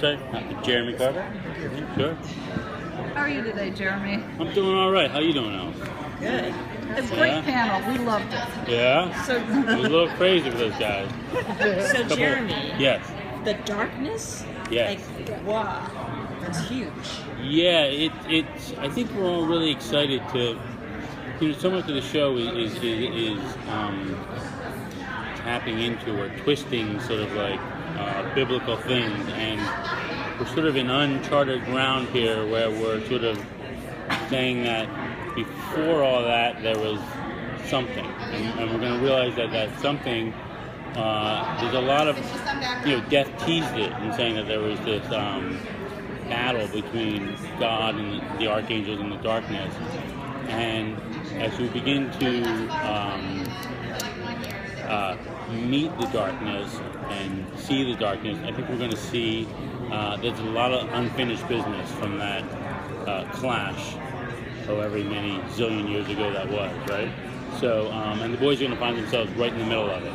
website. Jeremy Carver. Sure. How are you today, Jeremy? I'm doing all right. How you doing, Alice? Good. It's a great panel. We loved it. Yeah? So, It was a little crazy with those guys. So Jeremy, Yes. the darkness, Yes. like, wow, that's huge. Yeah, it's. I think we're all really excited to. So much of the show is tapping into or twisting sort of like biblical things, and we're sort of in uncharted ground here, where we're sort of saying that before all that there was something, and we're going to realize that that something. There's a lot of, Death teased it in saying that there was this battle between God and the archangels in the darkness, and as we begin to meet the darkness and see the darkness, I think we're going to see there's a lot of unfinished business from that clash, however many zillion years ago that was, right? So, and the boys are going to find themselves right in the middle of it.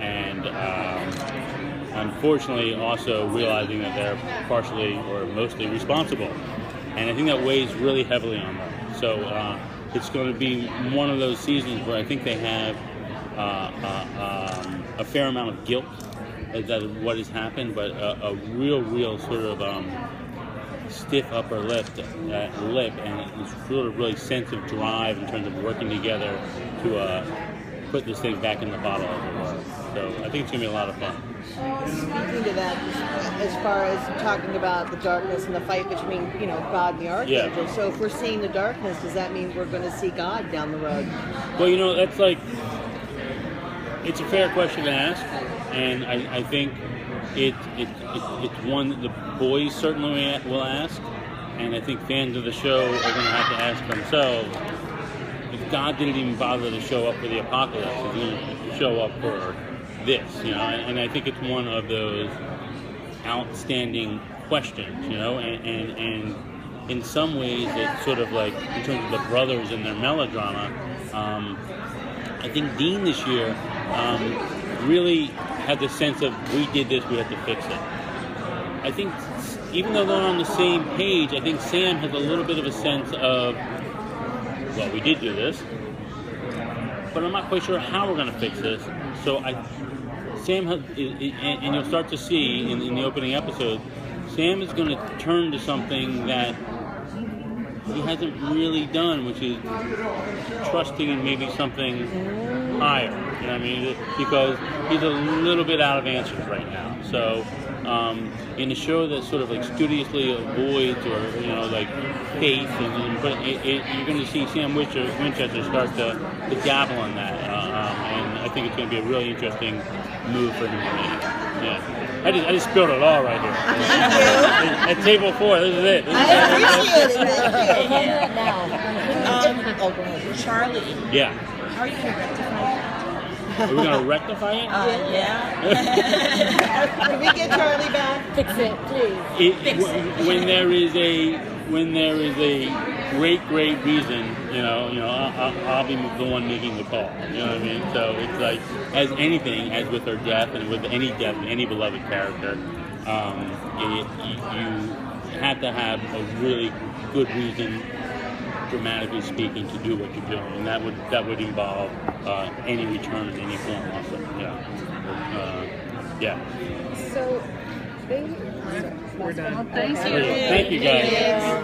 And unfortunately also realizing that they're partially or mostly responsible. And I think that weighs really heavily on them. So it's going to be one of those seasons where I think they have a fair amount of guilt at what has happened, but a real sort of stiff upper lip, and it's sort of really sense of drive in terms of working together to put this thing back in the bottle, as it were. So I think it's going to be a lot of fun. Speaking to that, as far as talking about the darkness and the fight between, God and the archangel. Yeah. So if we're seeing the darkness, does that mean we're going to see God down the road? Well, that's like, it's a fair question to ask, and I think it's one that the boys certainly will ask, and I think fans of the show are going to have to ask themselves, if God didn't even bother to show up for the apocalypse, he's going to show up for this, and I think it's one of those outstanding questions, and in some ways it's sort of like, in terms of the brothers and their melodrama, I think Dean this year really had the sense of, we did this, we have to fix it. I think even though they're on the same page, I think Sam has a little bit of a sense of, well, we did do this, but I'm not quite sure how we're going to fix this. So Sam has, and you'll start to see in the opening episode, Sam is going to turn to something that he hasn't really done, which is trusting in maybe something higher. You know what I mean? Because he's a little bit out of answers right now. So in a show that sort of like studiously avoids or like faith, but you're going to see Sam Winchester start to dabble in that, and I think it's going to be a really interesting move for him to make. Yeah. I just spilled it all right here. At table 4, this is it. I appreciate it. Charlie. Yeah. How are you going to rectify that? Are we going to rectify it? Yeah. Can we get Charlie back? Fix it, please. When there is a great reason, I'll be the one making the call. You know what I mean? So it's like, as anything, as with her death and with any death, any beloved character, you have to have a really good reason, dramatically speaking, to do what you're doing, and that would involve any return in any form, also. Yeah. So, Well, thank you. Thank you, guys.